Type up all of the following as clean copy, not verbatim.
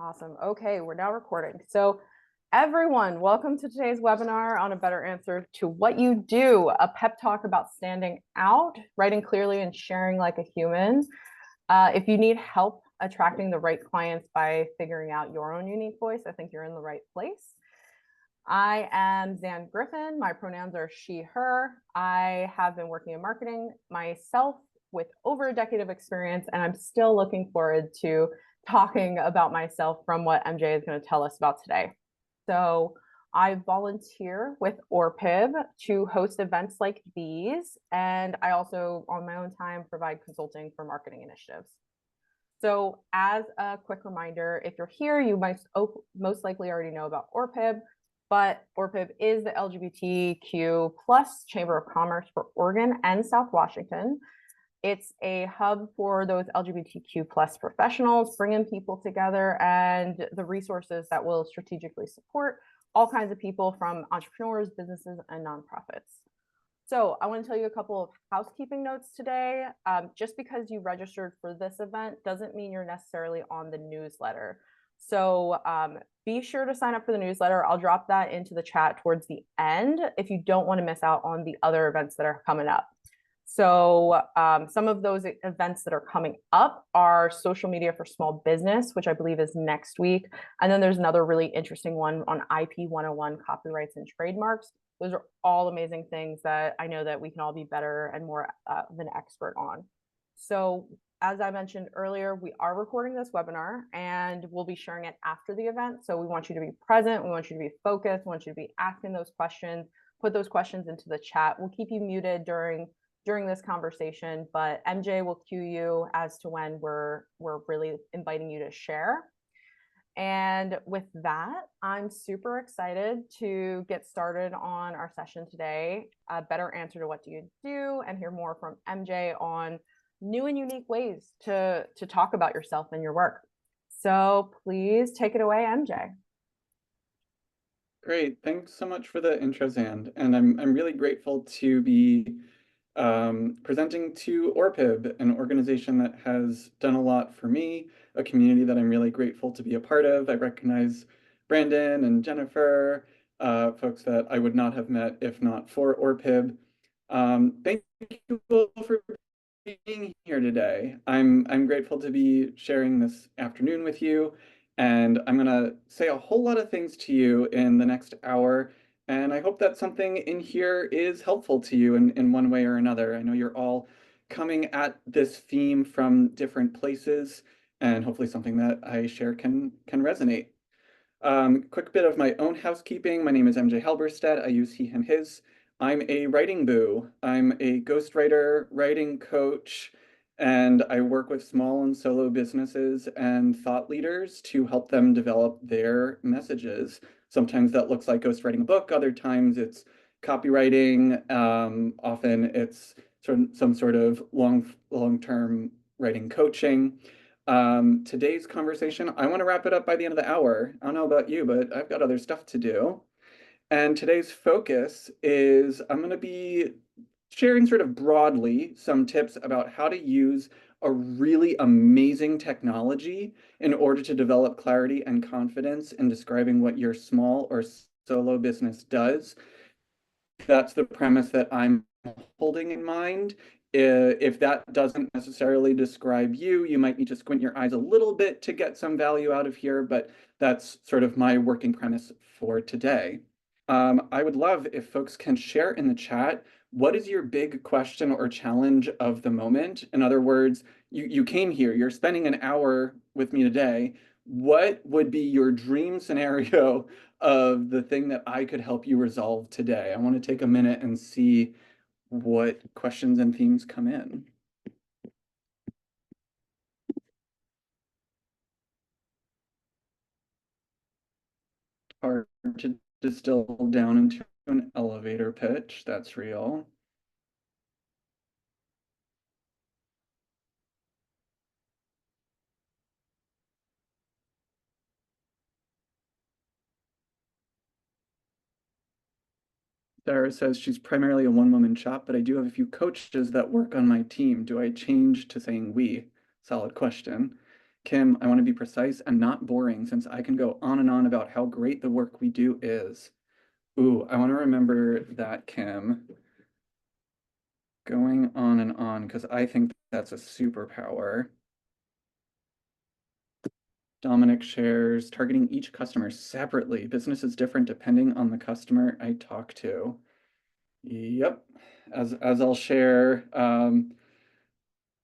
Awesome. Okay, we're now recording. So everyone, welcome to today's webinar on a better answer to what you do, a pep talk about standing out, writing clearly and sharing like a human. If you need help attracting the right clients by figuring out your own unique voice, I think you're in the right place. I am Zan Griffin. My pronouns are she, her. I have been working in marketing myself with over a decade of experience, and I'm still looking forward to talking about myself from what MJ is going to tell us about today. So I volunteer with ORPIB to host events like these, and I also, on my own time, provide consulting for marketing initiatives. So as a quick reminder, if you're here, you might most likely already know about ORPIB, but ORPIB is the LGBTQ plus Chamber of Commerce for Oregon and South Washington. It's a hub for those LGBTQ plus professionals, bringing people together and the resources that will strategically support all kinds of people from entrepreneurs, businesses, and nonprofits. So I want to tell you a couple of housekeeping notes today. Just because you registered for this event doesn't mean you're necessarily on the newsletter. So be sure to sign up for the newsletter. I'll drop that into the chat towards the end if you don't want to miss out on the other events that are coming up. So some of those events that are coming up are social media for small business, which I believe is next week. And then there's another really interesting one on IP 101 copyrights and trademarks. Those are all amazing things that I know that we can all be better and more of an expert on. So as I mentioned earlier, we are recording this webinar and we'll be sharing it after the event. So we want you to be present. We want you to be focused. We want you to be asking those questions, put those questions into the chat. We'll keep you muted during this conversation, but MJ will cue you as to when we're really inviting you to share. And with that, I'm super excited to get started on our session today. A better answer to what do you do, and hear more from MJ on new and unique ways to talk about yourself and your work. So please take it away, MJ. Great, thanks so much for the intro, Zand. And I'm really grateful to be presenting to ORPIB, an organization that has done a lot for me, a community that I'm really grateful to be a part of. I recognize Brandon and Jennifer, folks that I would not have met if not for ORPIB. Thank you all for being here today. I'm grateful to be sharing this afternoon with you, and I'm gonna say a whole lot of things to you in the next hour. And I hope that something in here is helpful to you in one way or another. I know you're all coming at this theme from different places, and hopefully something that I share can resonate. Quick bit of my own housekeeping. My name is MJ Halberstadt. I use he, him, his. I'm a writing boo. I'm a ghostwriter, writing coach, and I work with small and solo businesses and thought leaders to help them develop their messages. Sometimes that looks like ghostwriting a book. Other times it's copywriting. Often it's some sort of long-term writing coaching. Today's conversation, I want to wrap it up by the end of the hour. I don't know about you, but I've got other stuff to do. And today's focus is I'm going to be sharing sort of broadly some tips about how to use a really amazing technology in order to develop clarity and confidence in describing what your small or solo business does. That's the premise that I'm holding in mind. If that doesn't necessarily describe you, you might need to squint your eyes a little bit to get some value out of here, but that's sort of my working premise for today. I would love if folks can share in the chat, what is your big question or challenge of the moment? In other words, you came here, you're spending an hour with me today. What would be your dream scenario of the thing that I could help you resolve today? I want to take a minute and see what questions and themes come in. Hard to distill down into an elevator pitch, that's real. Sarah says she's primarily a one-woman shop, but I do have a few coaches that work on my team. Do I change to saying we? Solid question. Kim, I want to be precise and not boring since I can go on and on about how great the work we do is. Ooh, I want to remember that, Kim. Going on and on, because I think that's a superpower. Dominic shares, targeting each customer separately. Business is different depending on the customer I talk to. Yep. As I'll share,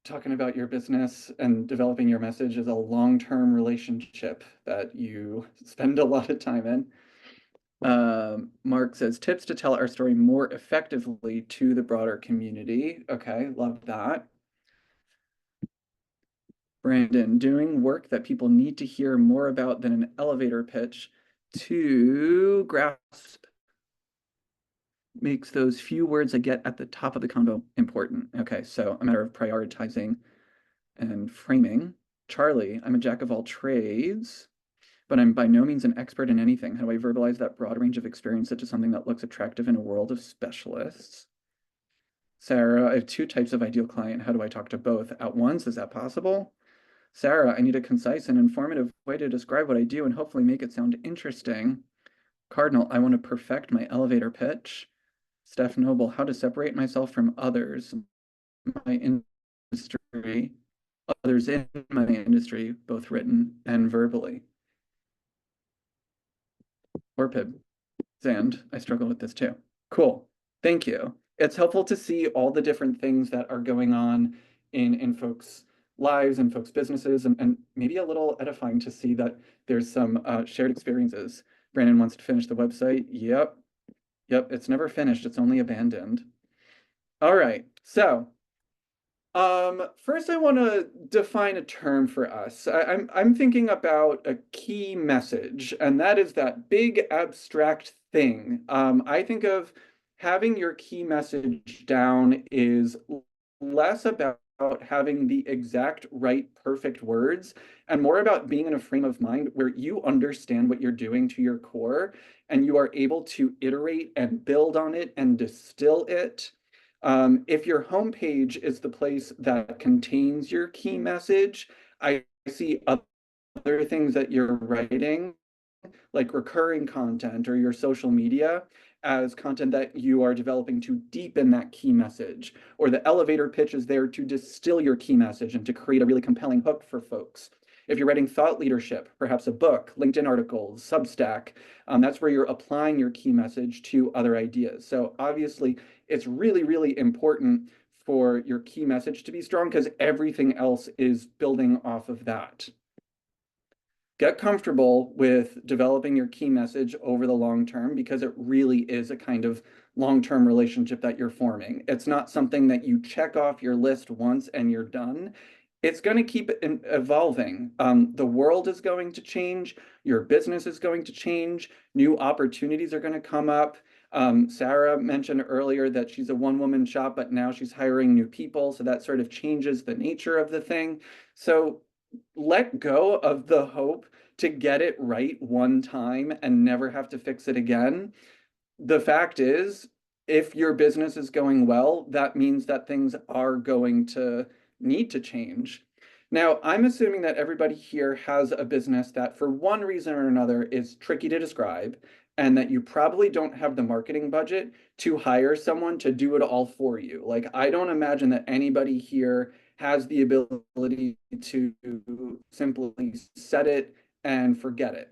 talking about your business and developing your message is a long-term relationship that you spend a lot of time in. Mark says, tips to tell our story more effectively to the broader community. Okay, love that. Brandon, doing work that people need to hear more about than an elevator pitch to grasp makes those few words I get at the top of the combo important. Okay, so a matter of prioritizing and framing. Charlie, I'm a jack of all trades, but I'm by no means an expert in anything. How do I verbalize that broad range of experience into something that looks attractive in a world of specialists? Sarah, I have two types of ideal client. How do I talk to both at once? Is that possible? Sarah, I need a concise and informative way to describe what I do and hopefully make it sound interesting. Cardinal, I want to perfect my elevator pitch. Steph Noble, how to separate myself from others, my industry, others in my industry, both written and verbally. Or Pib, and I struggle with this too. Cool, thank you. It's helpful to see all the different things that are going on in folks' lives and folks' businesses, and maybe a little edifying to see that there's some shared experiences. Brandon wants to finish the website. Yep, it's never finished, it's only abandoned. All right, so first I want to define a term for us. I'm thinking about a key message, and that is that big abstract thing. I think of having your key message down is less about having the exact right perfect words and more about being in a frame of mind where you understand what you're doing to your core and you are able to iterate and build on it and distill it. If your homepage is the place that contains your key message, I see other things that you're writing, like recurring content or your social media, as content that you are developing to deepen that key message, or the elevator pitch is there to distill your key message and to create a really compelling hook for folks. If you're writing thought leadership, perhaps a book, LinkedIn articles, Substack, that's where you're applying your key message to other ideas. So obviously, it's really, really important for your key message to be strong because everything else is building off of that. Get comfortable with developing your key message over the long term because it really is a kind of long-term relationship that you're forming. It's not something that you check off your list once and you're done. It's going to keep evolving. The world is going to change. Your business is going to change. New opportunities are going to come up. Sarah mentioned earlier that she's a one-woman shop, but now she's hiring new people. So that sort of changes the nature of the thing. So let go of the hope to get it right one time and never have to fix it again. The fact is, if your business is going well, that means that things are going to need to change. Now, I'm assuming that everybody here has a business that for one reason or another is tricky to describe, and that you probably don't have the marketing budget to hire someone to do it all for you. Like, I don't imagine that anybody here has the ability to simply set it and forget it.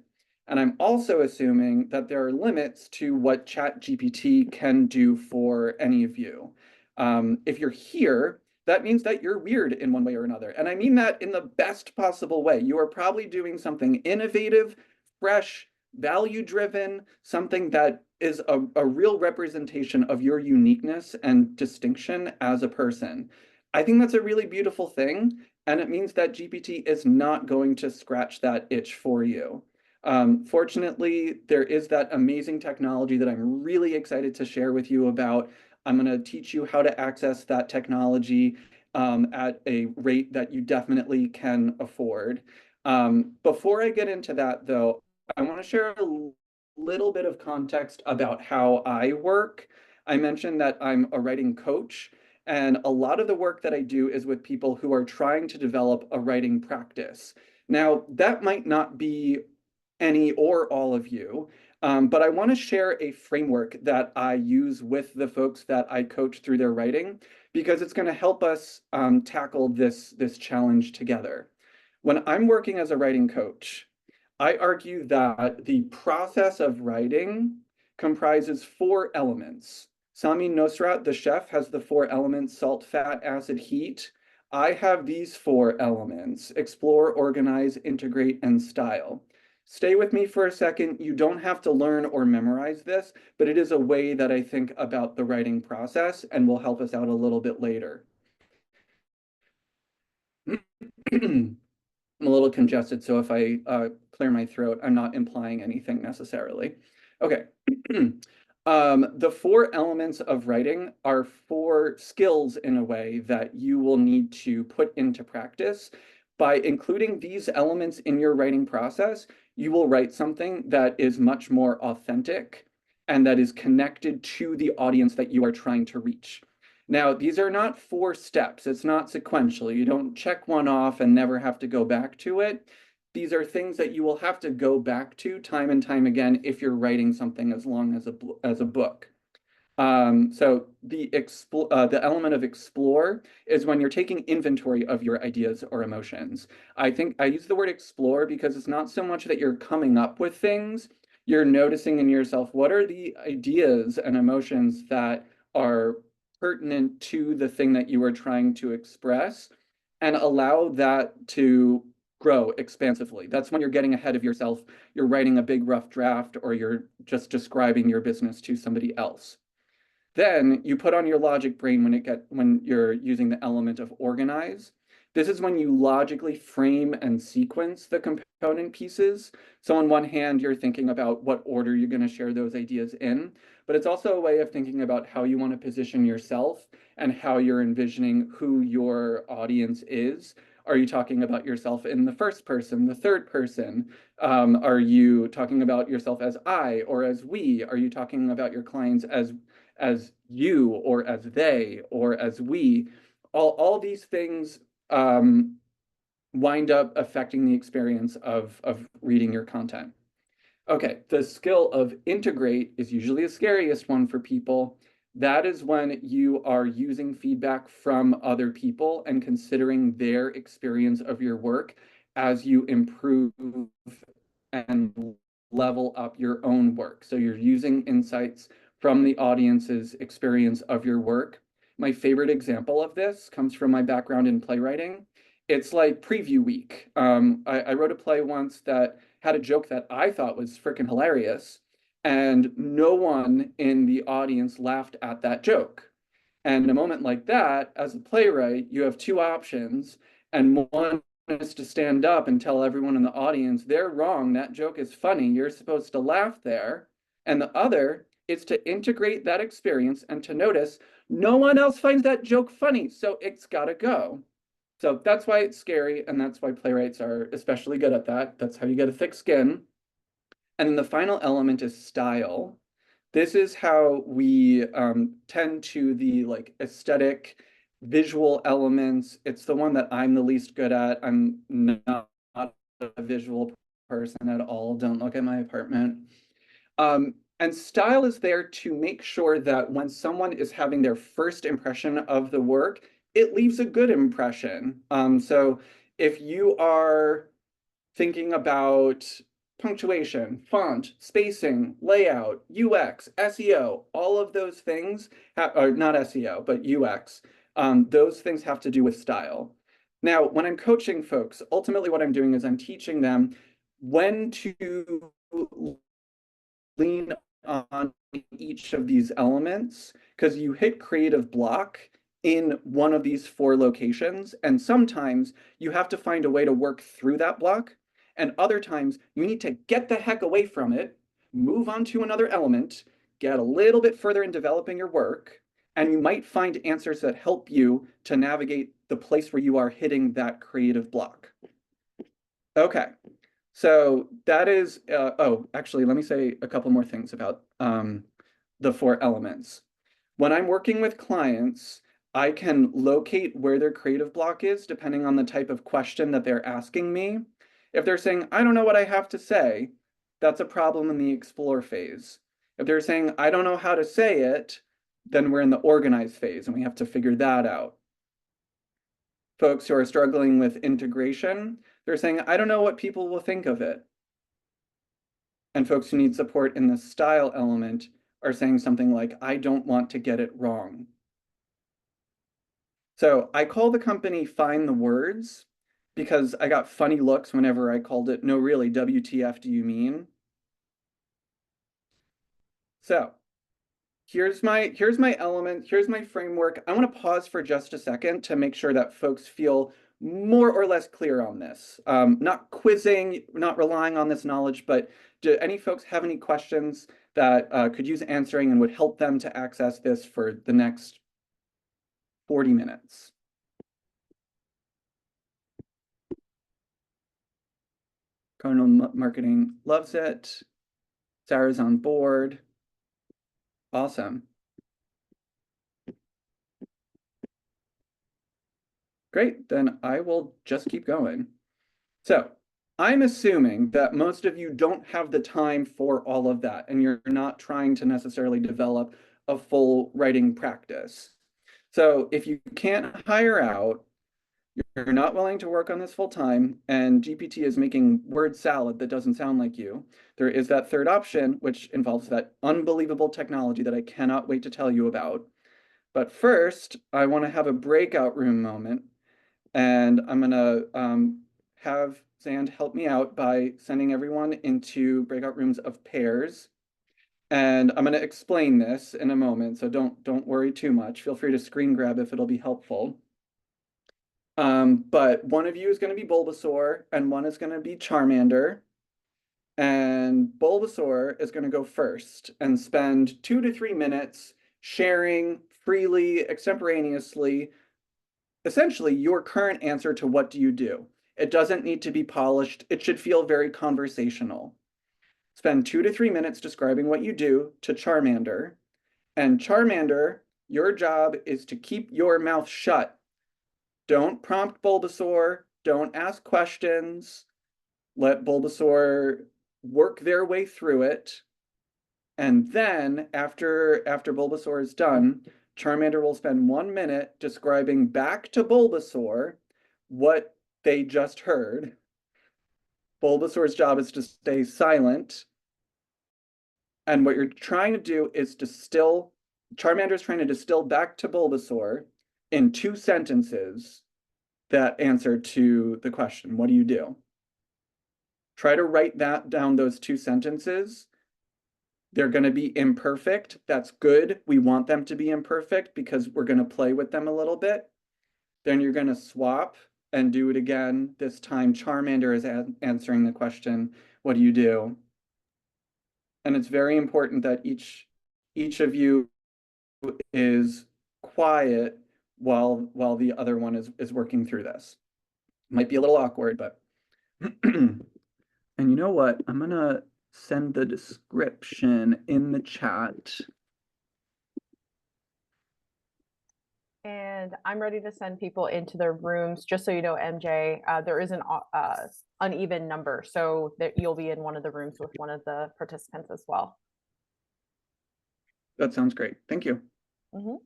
And I'm also assuming that there are limits to what ChatGPT can do for any of you. If you're here, that means that you're weird in one way or another. And I mean that in the best possible way. You are probably doing something innovative, fresh, value-driven, something that is a real representation of your uniqueness and distinction as a person. I think that's a really beautiful thing, and it means that GPT is not going to scratch that itch for you. Fortunately, there is that amazing technology that I'm really excited to share with you about. I'm going to teach you how to access that technology at a rate that you definitely can afford. Before I get into that, though, I want to share a little bit of context about how I work. I mentioned that I'm a writing coach, and a lot of the work that I do is with people who are trying to develop a writing practice. Now, that might not be any or all of you, but I want to share a framework that I use with the folks that I coach through their writing, because it's going to help us tackle this challenge together. When I'm working as a writing coach, I argue that the process of writing comprises four elements. Sami Nosrat, the chef, has the four elements: salt, fat, acid, heat. I have these four elements: explore, organize, integrate, and style. Stay with me for a second. You don't have to learn or memorize this, but it is a way that I think about the writing process and will help us out a little bit later. I'm a little congested, so if I clear my throat, I'm not implying anything necessarily. Okay. The four elements of writing are four skills in a way that you will need to put into practice. By including these elements in your writing process, you will write something that is much more authentic and that is connected to the audience that you are trying to reach. Now, these are not four steps. It's not sequential. You don't check one off and never have to go back to it. These are things that you will have to go back to time and time again if you're writing something as long as a book. So the element of explore is when you're taking inventory of your ideas or emotions. I think I use the word explore because it's not so much that you're coming up with things, you're noticing in yourself what are the ideas and emotions that are pertinent to the thing that you are trying to express, and allow that to grow expansively. That's when you're getting ahead of yourself, you're writing a big rough draft, or you're just describing your business to somebody else. Then you put on your logic brain when you're using the element of organize. This is when you logically frame and sequence the component pieces. So on one hand, you're thinking about what order you're going to share those ideas in, but it's also a way of thinking about how you want to position yourself and how you're envisioning who your audience is. Are you talking about yourself in the first person, the third person? Are you talking about yourself as I or as we? Are you talking about your clients as you or as they or as we? All these things wind up affecting the experience of reading your content. Okay, the skill of integrate is usually the scariest one for people. That is when you are using feedback from other people and considering their experience of your work as you improve and level up your own work. So you're using insights from the audience's experience of your work. My favorite example of this comes from my background in playwriting. It's like preview week. I wrote a play once that had a joke that I thought was freaking hilarious, and no one in the audience laughed at that joke. And in a moment like that, as a playwright, you have two options, and one is to stand up and tell everyone in the audience, they're wrong, that joke is funny, you're supposed to laugh there. And the other is to integrate that experience and to notice no one else finds that joke funny, so it's gotta go. So that's why it's scary, and that's why playwrights are especially good at that. That's how you get a thick skin. And then the final element is style. This is how we tend to the like aesthetic visual elements. It's the one that I'm the least good at. I'm not a visual person at all. Don't look at my apartment. And style is there to make sure that when someone is having their first impression of the work, it leaves a good impression. So if you are thinking about punctuation, font, spacing, layout, UX, SEO, all of those things, or not SEO, but UX, those things have to do with style. Now, when I'm coaching folks, ultimately what I'm doing is I'm teaching them when to lean on each of these elements, because you hit creative block in one of these four locations, and sometimes you have to find a way to work through that block, and other times you need to get the heck away from it, move on to another element, get a little bit further in developing your work, and you might find answers that help you to navigate the place where you are hitting that creative block. Okay, so that is, oh, actually, let me say a couple more things about the four elements. When I'm working with clients, I can locate where their creative block is depending on the type of question that they're asking me. If they're saying, I don't know what I have to say, that's a problem in the explore phase. If they're saying, I don't know how to say it, then we're in the organize phase and we have to figure that out. Folks who are struggling with integration, they're saying, I don't know what people will think of it. And folks who need support in the style element are saying something like, I don't want to get it wrong. So I call the company Find the Words because I got funny looks whenever I called it, no, really, WTF do you mean? So here's my element, here's my framework. I want to pause for just a second to make sure that folks feel more or less clear on this. Not quizzing, not relying on this knowledge, but do any folks have any questions that could use answering and would help them to access this for the next 40 minutes? Cardinal Marketing loves it. Sarah's on board. Awesome. Great, then I will just keep going. So I'm assuming that most of you don't have the time for all of that, and you're not trying to necessarily develop a full writing practice. So if you can't hire out, you're not willing to work on this full time, and GPT is making word salad that doesn't sound like you, there is that third option, which involves that unbelievable technology that I cannot wait to tell you about. But first, I want to have a breakout room moment, and I'm going to have Zand help me out by sending everyone into breakout rooms of pairs. And I'm going to explain this in a moment, so don't worry too much. Feel free to screen grab if it'll be helpful. But one of you is going to be Bulbasaur, and one is going to be Charmander. And Bulbasaur is going to go first and spend 2 to 3 minutes sharing freely, extemporaneously, essentially your current answer to what do you do. It doesn't need to be polished. It should feel very conversational. Spend 2 to 3 minutes describing what you do to Charmander. And Charmander, your job is to keep your mouth shut. Don't prompt Bulbasaur. Don't ask questions. Let Bulbasaur work their way through it. And then after Bulbasaur is done, Charmander will spend 1 minute describing back to Bulbasaur what they just heard. Bulbasaur's job is to stay silent. And what you're trying to do is distill, Charmander's trying to distill back to Bulbasaur in 2 sentences that answer to the question, what do you do? Try to write that down, those 2 sentences. They're going to be imperfect. That's good. We want them to be imperfect because we're going to play with them a little bit. Then you're going to swap and do it again. This time Charmander is answering the question, what do you do? And it's very important that each of you is quiet while the other one is working through this. Might be a little awkward, but and you know what? I'm gonna send the description in the chat. And I'm ready to send people into their rooms. Just so you know, MJ, there is an uneven number, so that you'll be in one of the rooms with one of the participants as well. That sounds great. Thank you. Mhm.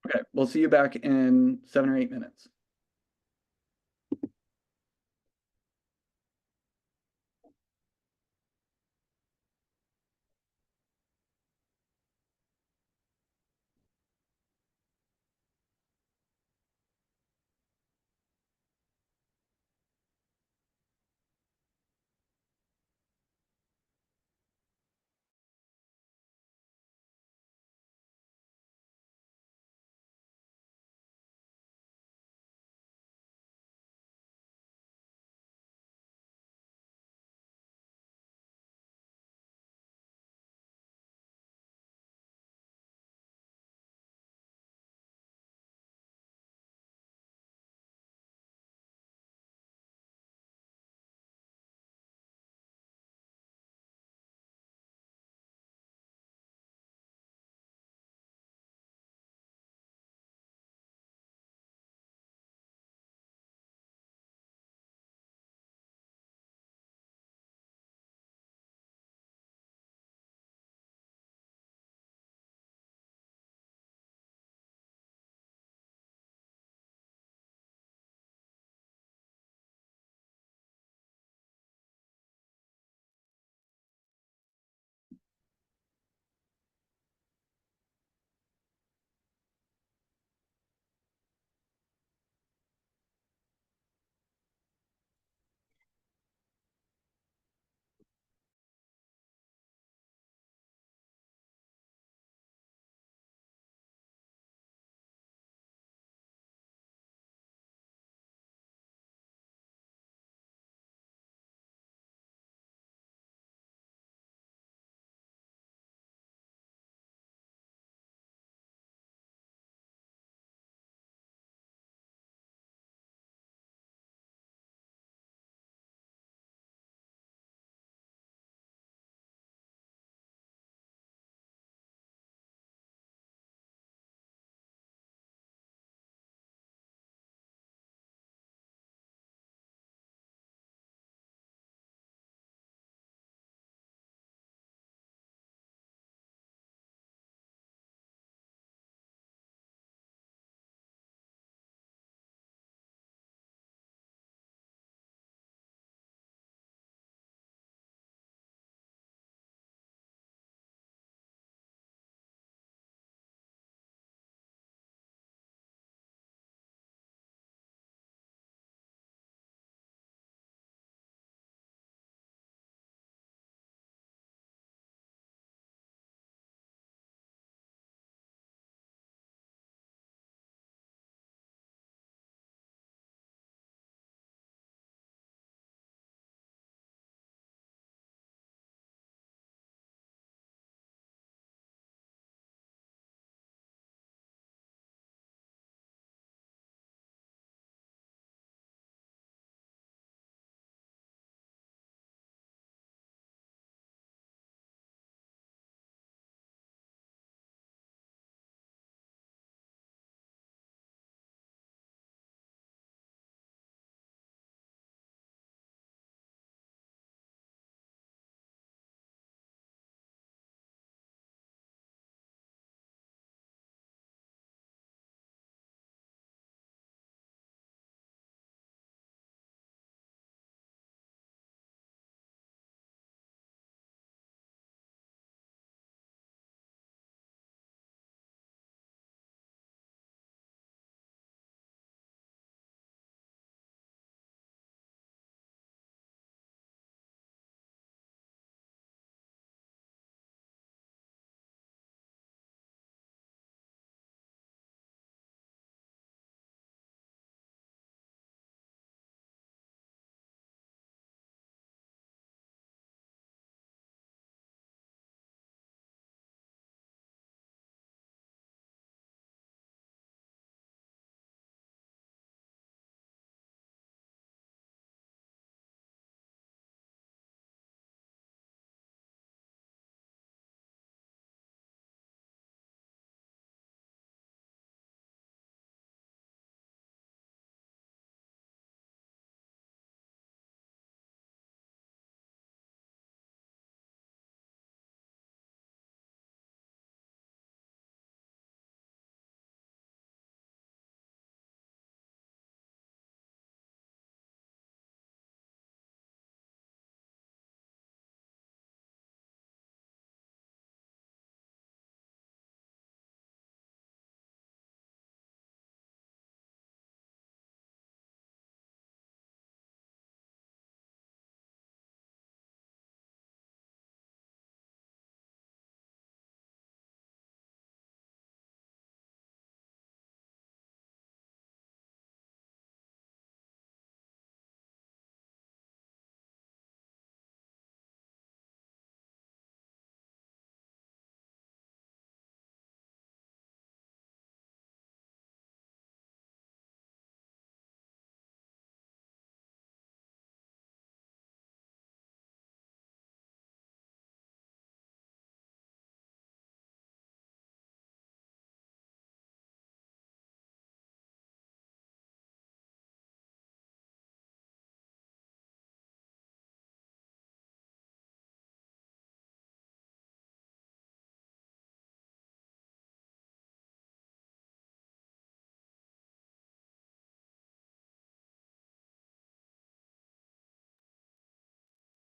Okay, we'll see you back in 7 or 8 minutes.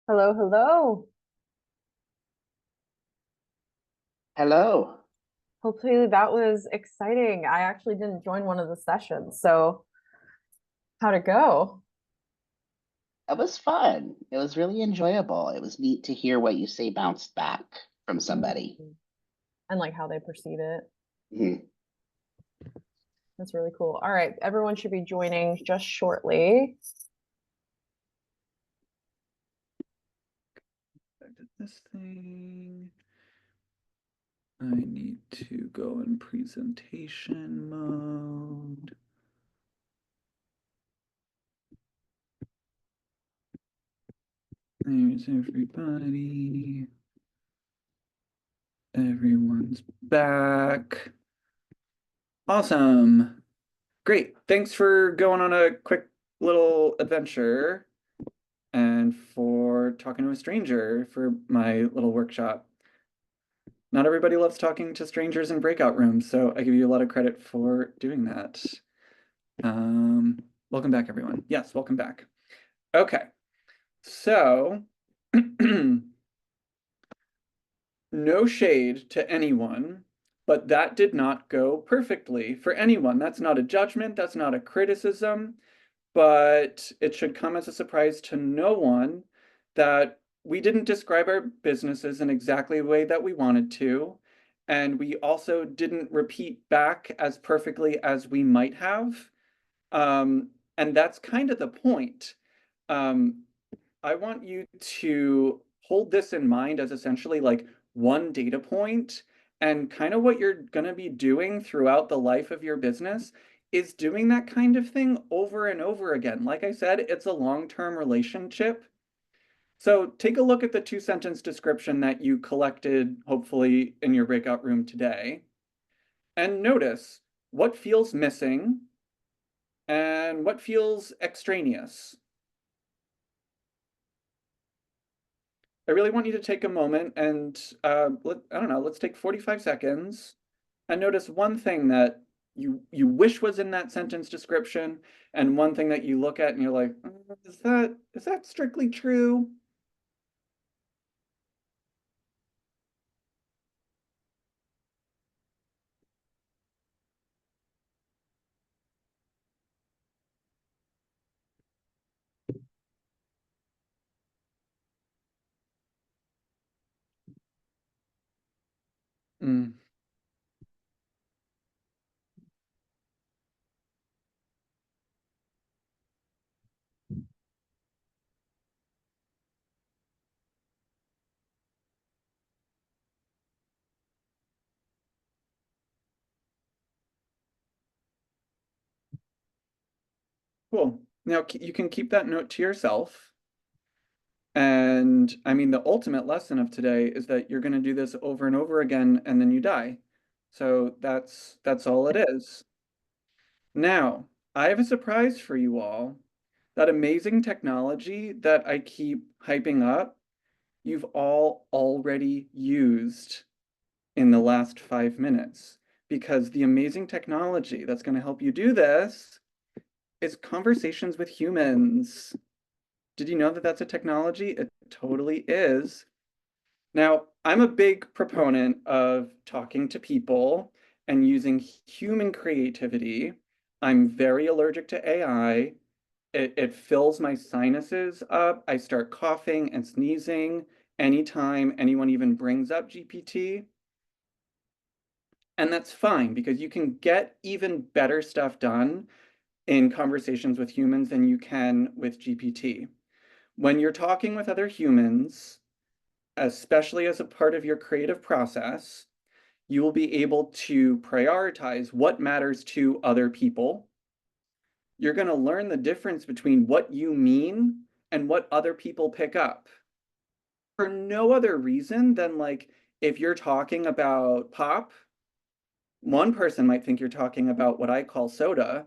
Hello, hello. Hello. Hopefully that was exciting. I actually didn't join one of the sessions, so how'd it go? It was fun. It was really enjoyable. It was neat to hear what you say bounced back from somebody. Mhm. And like how they perceive it. Mhm. That's really cool. All right, everyone should be joining just shortly. I did this thing. I need to go in presentation mode. There's everybody. Everyone's back. Awesome. Great. Thanks for going on a quick little adventure and for talking to a stranger for my little workshop. Not everybody loves talking to strangers in breakout rooms, so I give you a lot of credit for doing that. Welcome back, everyone. Yes, welcome back. Okay, so no shade to anyone, but that did not go perfectly for anyone. That's not a judgment, that's not a criticism, but it should come as a surprise to no one that we didn't describe our businesses in exactly the way that we wanted to. And we also didn't repeat back as perfectly as we might have. And that's kind of the point. Um, I want you to hold this in mind as essentially like one data point, and kind of what you're going to be doing throughout the life of your business is doing that kind of thing over and over again. Like I said, it's a long-term relationship. So take a look at the two-sentence description that you collected, hopefully in your breakout room today, and notice what feels missing and what feels extraneous. I really want you to take a moment and I don't know, let's take 45 seconds and notice one thing that you wish was in that sentence description and one thing that you look at and you're like, is that strictly true? Mm, cool. Now you can keep that note to yourself. And I mean, the ultimate lesson of today is that you're going to do this over and over again and then you die. So that's all it is. Now, I have a surprise for you all. That amazing technology that I keep hyping up, you've all already used in the last 5 minutes. Because the amazing technology that's going to help you do this is conversations with humans. Did you know that that's a technology? It totally is. Now, I'm a big proponent of talking to people and using human creativity. I'm very allergic to AI. It fills my sinuses up. I start coughing and sneezing anytime anyone even brings up GPT. And that's fine because you can get even better stuff done in conversations with humans than you can with GPT. When you're talking with other humans, especially as a part of your creative process, you will be able to prioritize what matters to other people. You're going to learn the difference between what you mean and what other people pick up for no other reason than like if you're talking about pop, one person might think you're talking about what I call soda,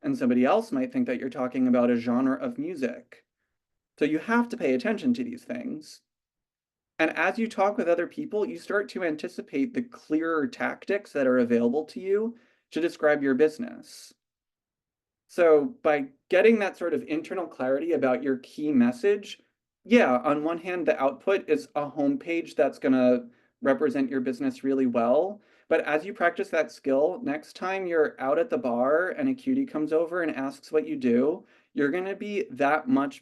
and somebody else might think that you're talking about a genre of music. So you have to pay attention to these things. And as you talk with other people, you start to anticipate the clearer tactics that are available to you to describe your business. So by getting that sort of internal clarity about your key message, yeah, on one hand, the output is a homepage that's going to represent your business really well. But as you practice that skill, next time you're out at the bar and a cutie comes over and asks what you do, you're going to be that much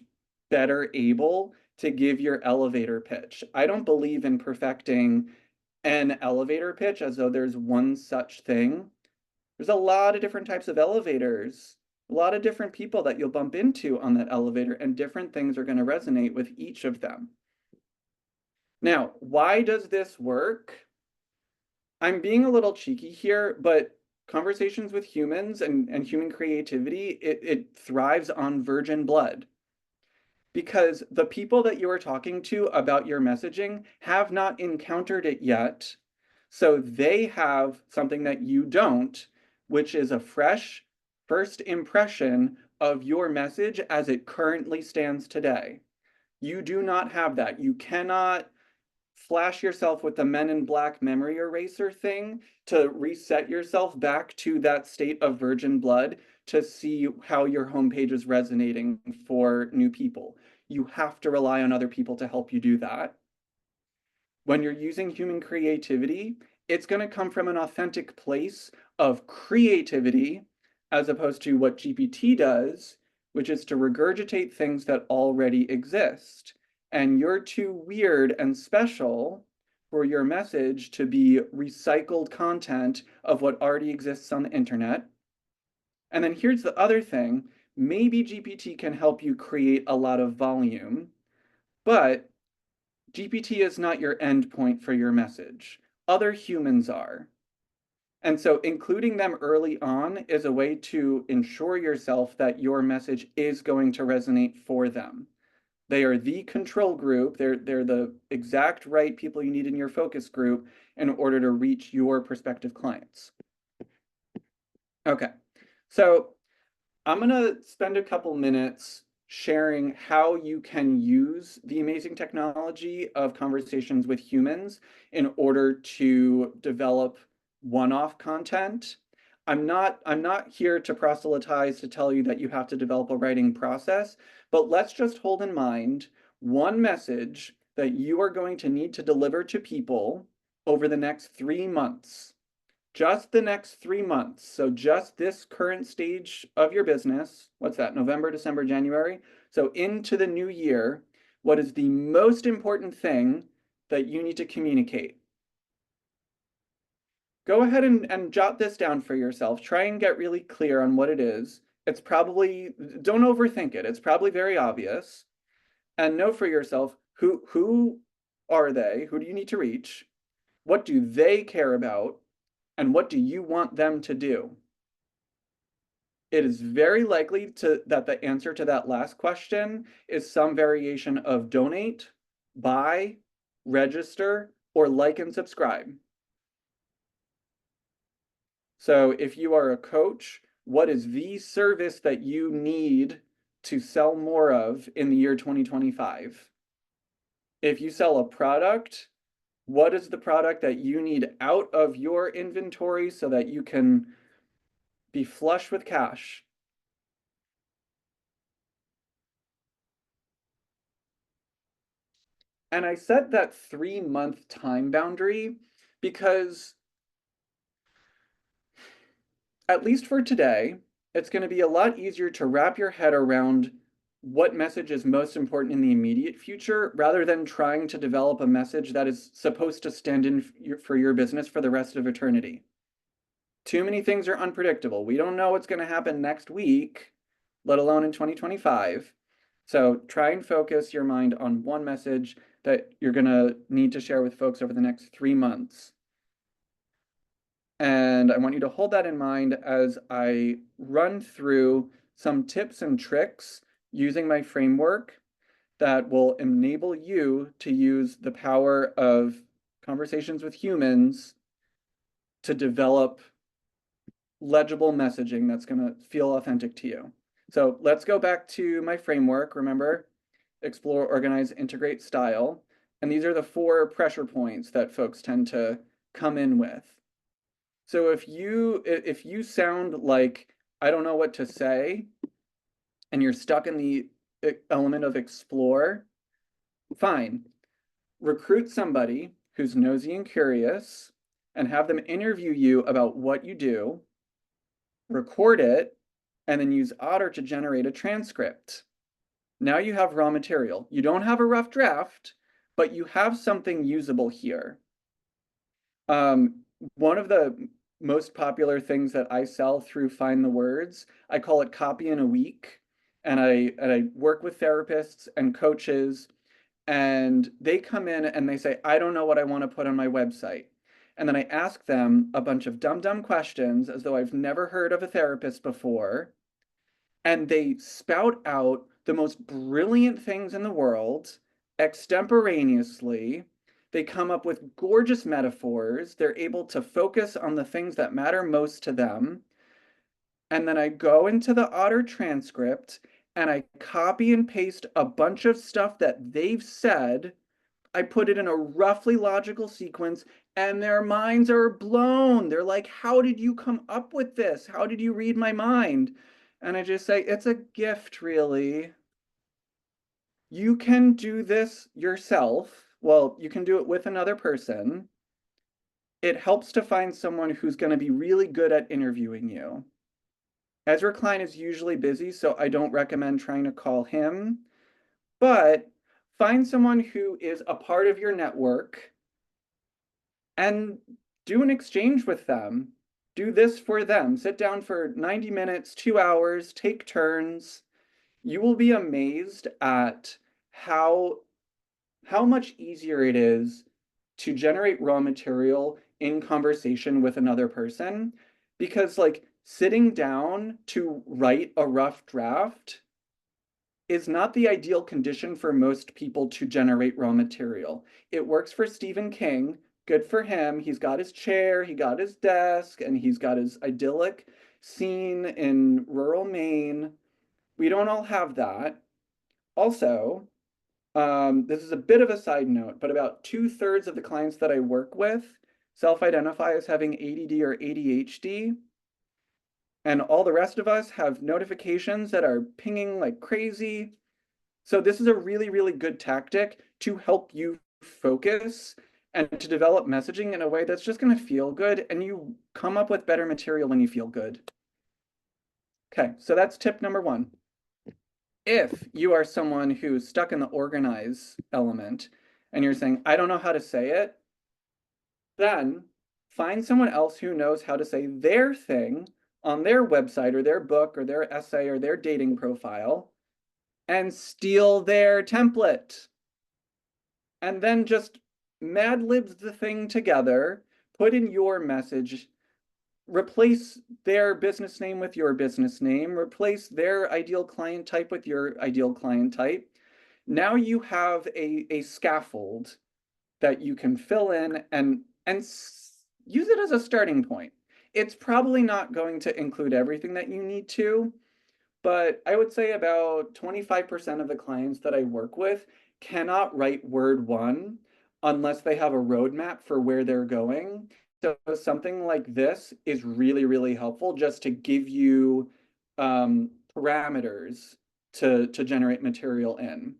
better able to give your elevator pitch. I don't believe in perfecting an elevator pitch as though there's one such thing. There's a lot of different types of elevators, a lot of different people that you'll bump into on that elevator, and different things are going to resonate with each of them. Now, why does this work? I'm being a little cheeky here, but conversations with humans and human creativity, it thrives on virgin blood. Because the people that you are talking to about your messaging have not encountered it yet. So they have something that you don't, which is a fresh first impression of your message as it currently stands today. You do not have that. You cannot flash yourself with the Men in Black memory eraser thing to reset yourself back to that state of virgin blood to see how your homepage is resonating for new people. You have to rely on other people to help you do that. When you're using human creativity, it's going to come from an authentic place of creativity as opposed to what GPT does, which is to regurgitate things that already exist. And you're too weird and special for your message to be recycled content of what already exists on the internet. And then here's the other thing. Maybe GPT can help you create a lot of volume, but GPT is not your endpoint for your message. Other humans are. And so including them early on is a way to ensure yourself that your message is going to resonate for them. They are the control group. They're the exact right people you need in your focus group in order to reach your prospective clients. Okay, so I'm going to spend a couple minutes sharing how you can use the amazing technology of conversations with humans in order to develop one-off content. I'm not here to proselytize to tell you that you have to develop a writing process, but let's just hold in mind one message that you are going to need to deliver to people over the next 3 months. Just the next 3 months. So just this current stage of your business, what's that, November, December, January? So into the new year, what is the most important thing that you need to communicate? Go ahead and jot this down for yourself. Try and get really clear on what it is. It's probably, don't overthink it. It's probably very obvious. And know for yourself, who are they? Who do you need to reach? What do they care about? And what do you want them to do? It is very likely that the answer to that last question is some variation of donate, buy, register, or like and subscribe. So if you are a coach, what is the service that you need to sell more of in the year 2025? If you sell a product, what is the product that you need out of your inventory so that you can be flush with cash? And I set that 3-month time boundary because, at least for today, it's going to be a lot easier to wrap your head around what message is most important in the immediate future rather than trying to develop a message that is supposed to stand in for your business for the rest of eternity. Too many things are unpredictable. We don't know what's going to happen next week, let alone in 2025. So try and focus your mind on one message that you're going to need to share with folks over the next 3 months. And I want you to hold that in mind as I run through some tips and tricks using my framework that will enable you to use the power of conversations with humans to develop legible messaging that's going to feel authentic to you. So let's go back to my framework. Remember, explore, organize, integrate, style. And these are the 4 pressure points that folks tend to come in with. So if you sound like I don't know what to say and you're stuck in the element of explore, Fine. Recruit somebody who's nosy and curious and have them interview you about what you do, record it, and then use Otter to generate a transcript. Now you have raw material. You don't have a rough draft, but you have something usable here. One of the most popular things that I sell through Find the Words, I call it copy in a week. And I work with therapists and coaches, and they come in and they say, I don't know what I want to put on my website. And then I ask them a bunch of dumb questions as though I've never heard of a therapist before. And they spout out the most brilliant things in the world extemporaneously. They come up with gorgeous metaphors. They're able to focus on the things that matter most to them. And then I go into the Otter transcript and I copy and paste a bunch of stuff that they've said. I put it in a roughly logical sequence, and their minds are blown. They're like, how did you come up with this? How did you read my mind? And I just say, it's a gift, really. You can do this yourself. Well, you can do it with another person. It helps to find someone who's going to be really good at interviewing you. Ezra Klein is usually busy, so I don't recommend trying to call him, but find someone who is a part of your network and do an exchange with them. Do this for them. Sit down for 90 minutes, 2 hours, take turns. You will be amazed at how much easier it is to generate raw material in conversation with another person, because like sitting down to write a rough draft is not the ideal condition for most people to generate raw material. It works for Stephen King. Good for him. He's got his chair, he got his desk, and he's got his idyllic scene in rural Maine. We don't all have that. Also, this is a bit of a side note, but about 2/3 of the clients that I work with self-identify as having ADD or ADHD. And all the rest of us have notifications that are pinging like crazy. So this is a really, really good tactic to help you focus and to develop messaging in a way that's just going to feel good, and you come up with better material when you feel good. Okay, so that's tip number one. If you are someone who's stuck in the organize element and you're saying, I don't know how to say it, then find someone else who knows how to say their thing on their website or their book or their essay or their dating profile and steal their template. And then just mad libs the thing together, put in your message, replace their business name with your business name, replace their ideal client type with your ideal client type. Now you have a scaffold that you can fill in and use it as a starting point. It's probably not going to include everything that you need to, but I would say about 25% of the clients that I work with cannot write word one unless they have a roadmap for where they're going. So something like this is really, really helpful just to give you parameters to generate material in.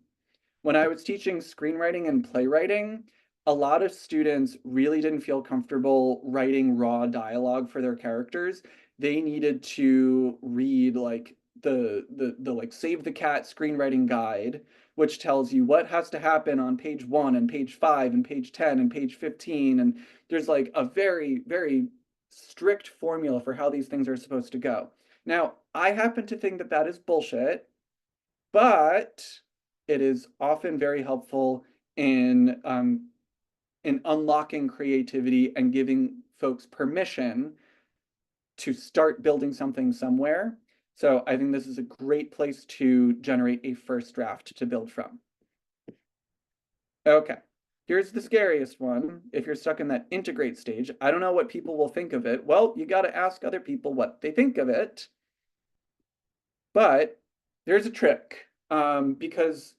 When I was teaching screenwriting and playwriting, a lot of students really didn't feel comfortable writing raw dialogue for their characters. They needed to read like the like Save the Cat screenwriting guide, which tells you what has to happen on page 1 and page 5 and page 10 and page 15. And there's like a very, very strict formula for how these things are supposed to go. Now, I happen to think that that is bullshit, but it is often very helpful in unlocking creativity and giving folks permission to start building something somewhere. So I think this is a great place to generate a first draft to build from. Okay, here's the scariest one. If you're stuck in that integrate stage, I don't know what people will think of it. Well, you got to ask other people what they think of it. But there's a trick, because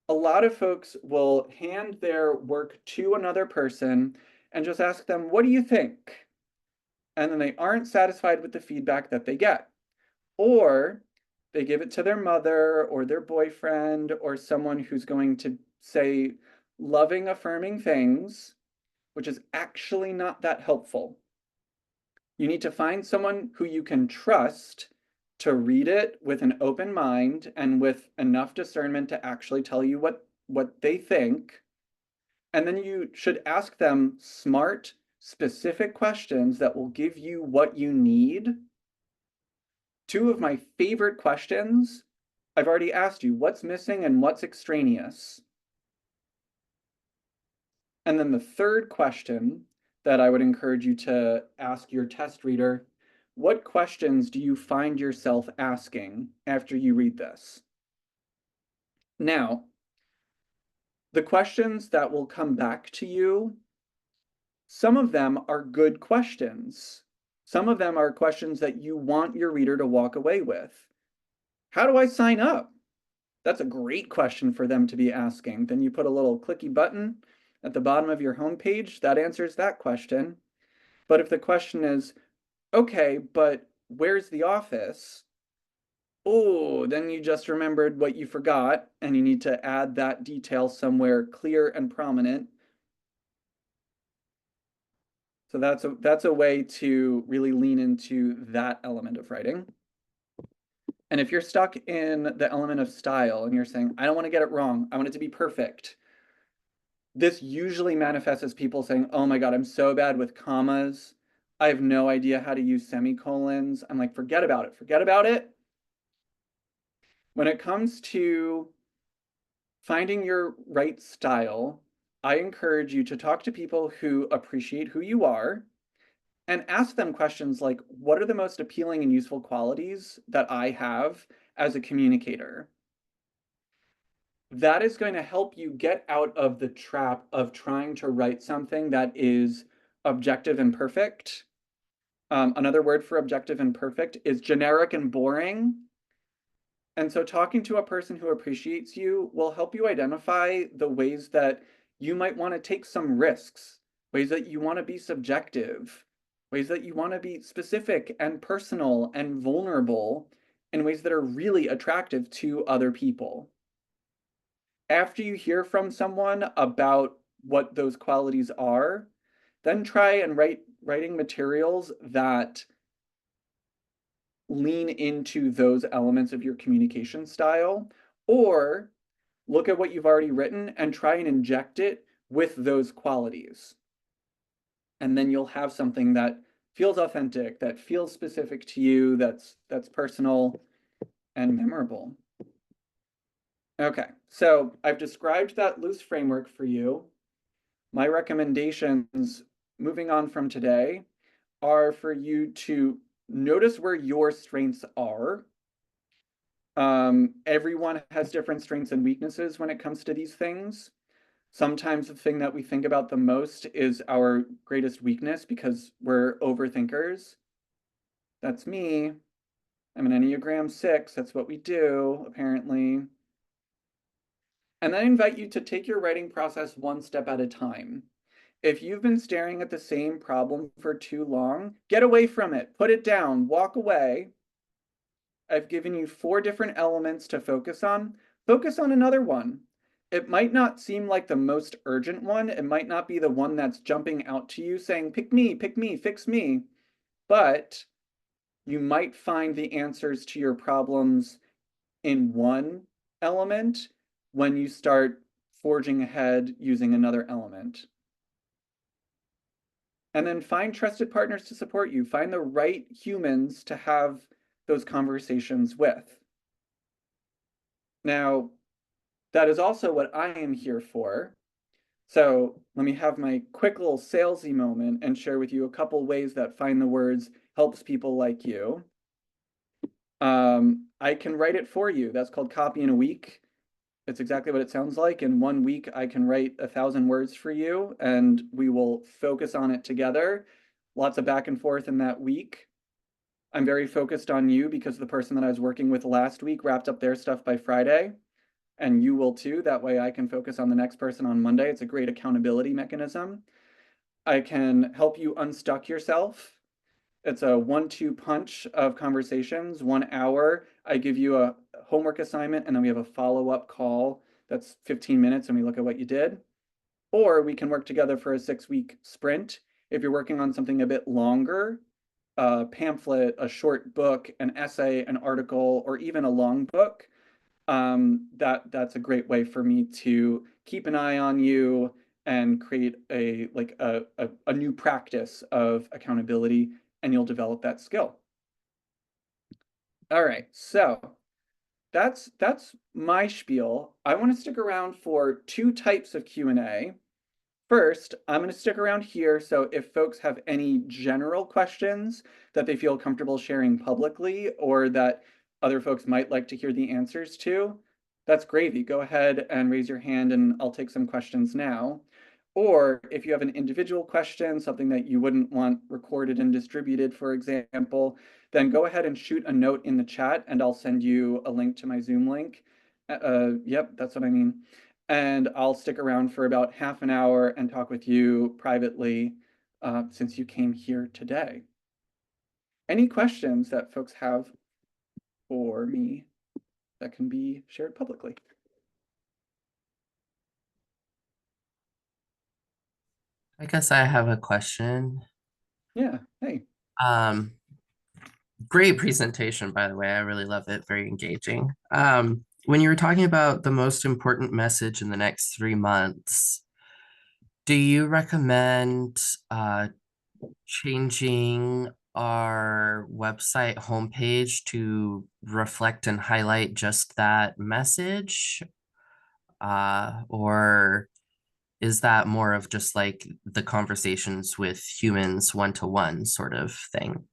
a lot of folks will hand their work to another person and just ask them, what do you think? And then they aren't satisfied with the feedback that they get. Or They give it to their mother or their boyfriend or someone who's going to say loving, affirming things, which is actually not that helpful. You need to find someone who you can trust to read it with an open mind and with enough discernment to actually tell you what they think. And then you should ask them smart, specific questions that will give you what you need. Two of my favorite questions, I've already asked you, what's missing and what's extraneous? And then the third question that I would encourage you to ask your test reader, what questions do you find yourself asking after you read this? Now, the questions that will come back to you, some of them are good questions. Some of them are questions that you want your reader to walk away with. How do I sign up? That's a great question for them to be asking. Then you put a little clicky button at the bottom of your homepage that answers that question. But if the question is, okay, but where's the office? Oh, then you just remembered what you forgot, and you need to add that detail somewhere clear and prominent. So that's a way to really lean into that element of writing. And if you're stuck in the element of style and you're saying, I don't want to get it wrong, I want it to be perfect, this usually manifests as people saying, oh my God, I'm so bad with commas. I have no idea how to use semicolons. I'm like, forget about it, forget about it. When it comes to finding your right style, I encourage you to talk to people who appreciate who you are and ask them questions like, what are the most appealing and useful qualities that I have as a communicator? That is going to help you get out of the trap of trying to write something that is objective and perfect. Another word for objective and perfect is generic and boring. And so talking to a person who appreciates you will help you identify the ways that you might want to take some risks, ways that you want to be subjective, ways that you want to be specific and personal and vulnerable in ways that are really attractive to other people. After you hear from someone about what those qualities are, then try and writing materials that lean into those elements of your communication style, or look at what you've already written and try and inject it with those qualities. And then you'll have something that feels authentic, that feels specific to you, that's personal and memorable. Okay, so I've described that loose framework for you. My recommendations moving on from today are for you to notice where your strengths are. Everyone has different strengths and weaknesses when it comes to these things. Sometimes the thing that we think about the most is our greatest weakness because we're overthinkers. That's me. I'm an Enneagram 6. That's what we do, apparently. And then I invite you to take your writing process one step at a time. If you've been staring at the same problem for too long, get away from it, put it down, walk away. I've given you 4 different elements to focus on. Focus on another one. It might not seem like the most urgent one. It might not be the one that's jumping out to you saying, pick me, fix me. But you might find the answers to your problems in one element when you start forging ahead using another element. And then find trusted partners to support you. Find the right humans to have those conversations with. Now, that is also what I am here for. So let me have my quick little salesy moment and share with you a couple ways that Find the Words helps people like you. I can write it for you. That's called Copy in a Week. It's exactly what it sounds like. In 1 week, I can write 1,000 words for you, and we will focus on it together. Lots of back and forth in that week. I'm very focused on you because the person that I was working with last week wrapped up their stuff by Friday, and you will too. That way I can focus on the next person on Monday. It's a great accountability mechanism. I can help you unstuck yourself. It's a 1-2 punch of conversations, 1 hour. I give you a homework assignment and then we have a follow-up call that's 15 minutes and we look at what you did. Or we can work together for a 6-week sprint. If you're working on something a bit longer, a pamphlet, a short book, an essay, an article, or even a long book, that's a great way for me to keep an eye on you and create a new practice of accountability, and you'll develop that skill. All right, so that's my spiel. I want to stick around for 2 types of Q&A. First, I'm going to stick around here, so if folks have any general questions that they feel comfortable sharing publicly or that other folks might like to hear the answers to, that's gravy. Go ahead and raise your hand and I'll take some questions now. Or if you have an individual question, something that you wouldn't want recorded and distributed, for example, then go ahead and shoot a note in the chat and I'll send you a link to my Zoom link. Yep, that's what I mean. And I'll stick around for about half an hour and talk with you privately since you came here today. Any questions that folks have for me that can be shared publicly? I guess I have a question. Yeah, hey. Um, Great presentation, by the way. I really love it. Very engaging. When you were talking about the most important message in the next 3 months, do you recommend changing our website homepage to reflect and highlight just that message? Or is that more of just like the conversations with humans one-to-one sort of thing?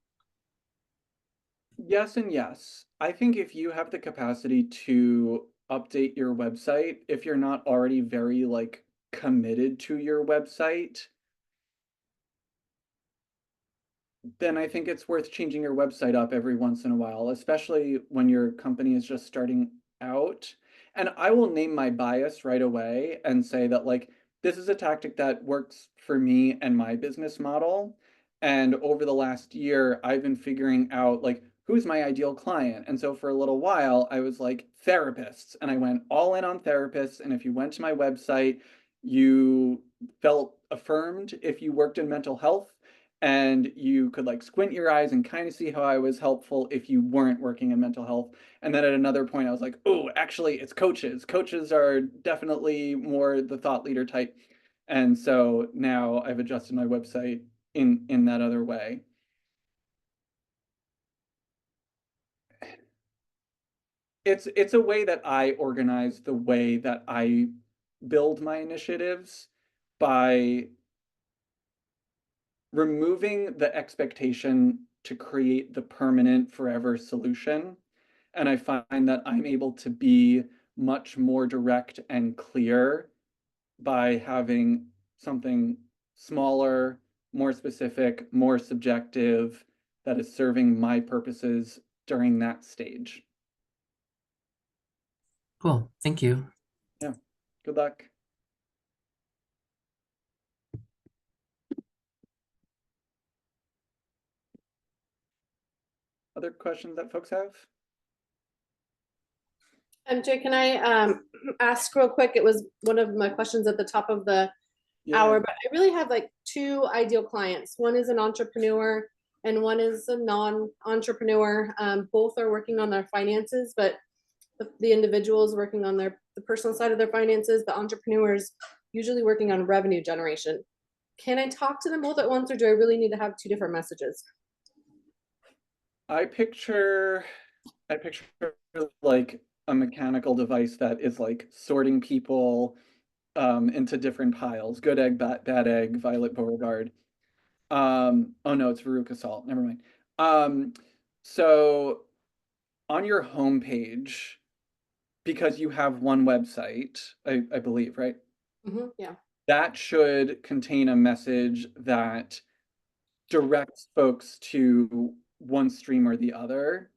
Yes and yes. I think if you have the capacity to update your website, if you're not already very like committed to your website, then I think it's worth changing your website up every once in a while, especially when your company is just starting out. And I will name my bias right away and say that, like, this is a tactic that works for me and my business model. And over the last year, I've been figuring out, like, who's my ideal client. And so for a little while, I was like, therapists. And I went all in on therapists. And if you went to my website, you felt affirmed if you worked in mental health, and you could like squint your eyes and kind of see how I was helpful if you weren't working in mental health. And then at another point I was like, oh, actually it's coaches. Coaches are definitely more the thought leader type. And so now I've adjusted my website in that other way. It's a way that I organize the way that I build my initiatives by removing the expectation to create the permanent forever solution. And I find that I'm able to be much more direct and clear by having something smaller, more specific, more subjective that is serving my purposes during that stage. Cool. Thank you. Yeah. Good luck. Other questions that folks have? MJ, can I ask real quick? It was one of my questions at the top of the hour, but I really have like 2 ideal clients. One is an entrepreneur and one is a non-entrepreneur. Both are working on their finances, but the individual is working on the personal side of their finances. The entrepreneurs usually working on revenue generation. Can I talk to them both at once, or do I really need to have 2 different messages? I picture like a mechanical device that is like sorting people into different piles. Good egg, bad egg, Violet Beauregard. Oh no, it's Veruca Salt. Never mind. So on your homepage, because you have one website, I believe, right? Yeah. That should contain a message that directs folks to one stream or the other.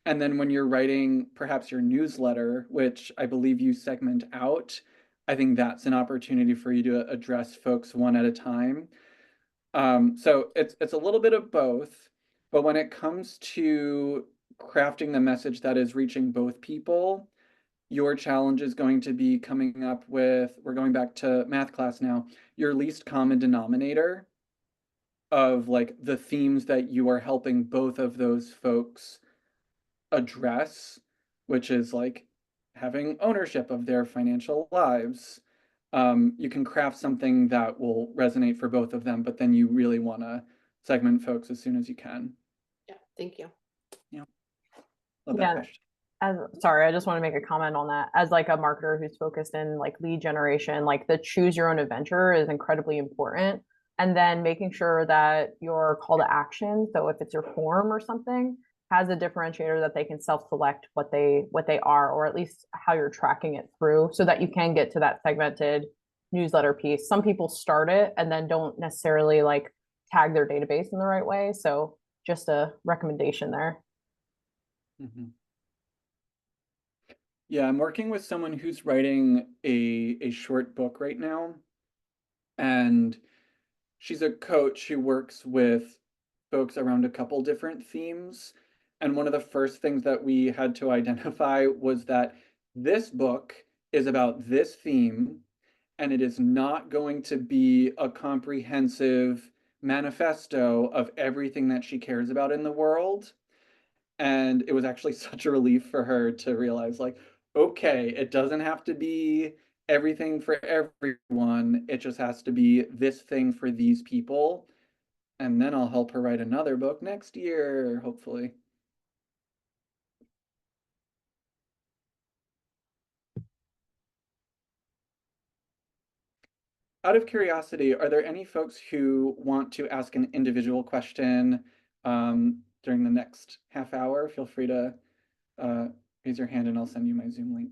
And then when you're writing perhaps your newsletter, which I believe you segment out, I think that's an opportunity for you to address folks one at a time. So it's a little bit of both. But when it comes to crafting the message that is reaching both people, your challenge is going to be coming up with, we're going back to math class now, your least common denominator of like the themes that you are helping both of those folks address, which is like having ownership of their financial lives. You can craft something that will resonate for both of them, but then you really want to segment folks as soon as you can. Yeah, thank you. Love that Yeah. question. Sorry, I just want to make a comment on that. As like a marketer who's focused in like lead generation, like the choose your own adventure is incredibly important. And then making sure that your call to action, so if it's your form or something, has a differentiator that they can self-select what they are, or at least how you're tracking it through, so that you can get to that segmented newsletter piece. Some people start it and then don't necessarily like tag their database in the right way. So just a recommendation there. Mm-hmm. Yeah, I'm working with someone who's writing a short book right now, and she's a coach who works with folks around a couple different themes. And one of the first things that we had to identify was that this book is about this theme, and it is not going to be a comprehensive manifesto of everything that she cares about in the world. And it was actually such a relief for her to realize, like, okay, it doesn't have to be everything for everyone. It just has to be this thing for these people. And then I'll help her write another book next year, hopefully. Out of curiosity, are there any folks who want to ask an individual question during the next half hour? Feel free to raise your hand and I'll send you my Zoom link.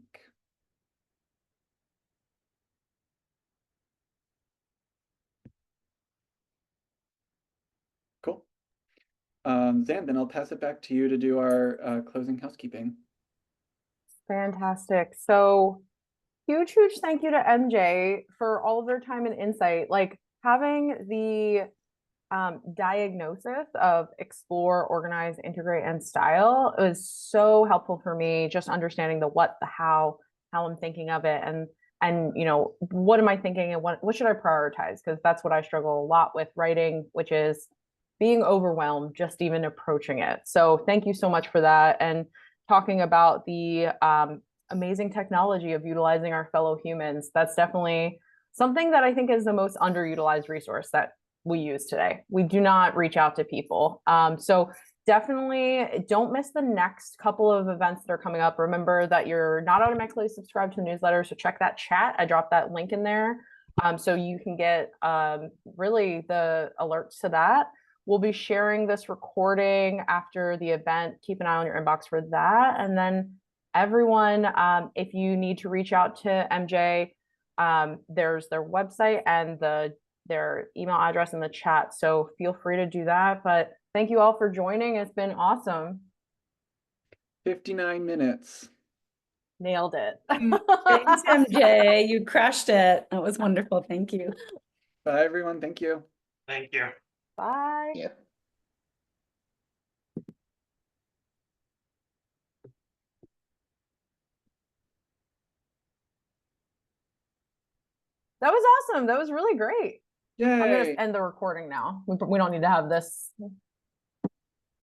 Cool. Zan, then I'll pass it back to you to do our closing housekeeping. Fantastic. So huge thank you to MJ for all of their time and insight. Like having the diagnosis of explore, organize, integrate, and style is so helpful for me. Just understanding the what, the how I'm thinking of it, and you know, what am I thinking, and what should I prioritize? Because that's what I struggle a lot with writing, which is being overwhelmed just even approaching it. So thank you so much for that, and talking about the amazing technology of utilizing our fellow humans. That's definitely something that I think is the most underutilized resource that we use today. We do not reach out to people. So definitely don't miss the next couple of events that are coming up. Remember that you're not automatically subscribed to the newsletter, so check that chat. I dropped that link in there, so you can get really the alerts to that. We'll be sharing this recording after the event. Keep an eye on your inbox for that. And then everyone, if you need to reach out to MJ, there's their website and their email address in the chat. So feel free to do that. But thank you all for joining. It's been awesome. 59 minutes. Nailed it. Thanks, MJ. You crushed it. That was wonderful. Thank you. Bye, everyone. Thank you. Thank you. Bye. Yeah. That was awesome. That was really great. I'm gonna Yay. end the recording now. We don't need to have this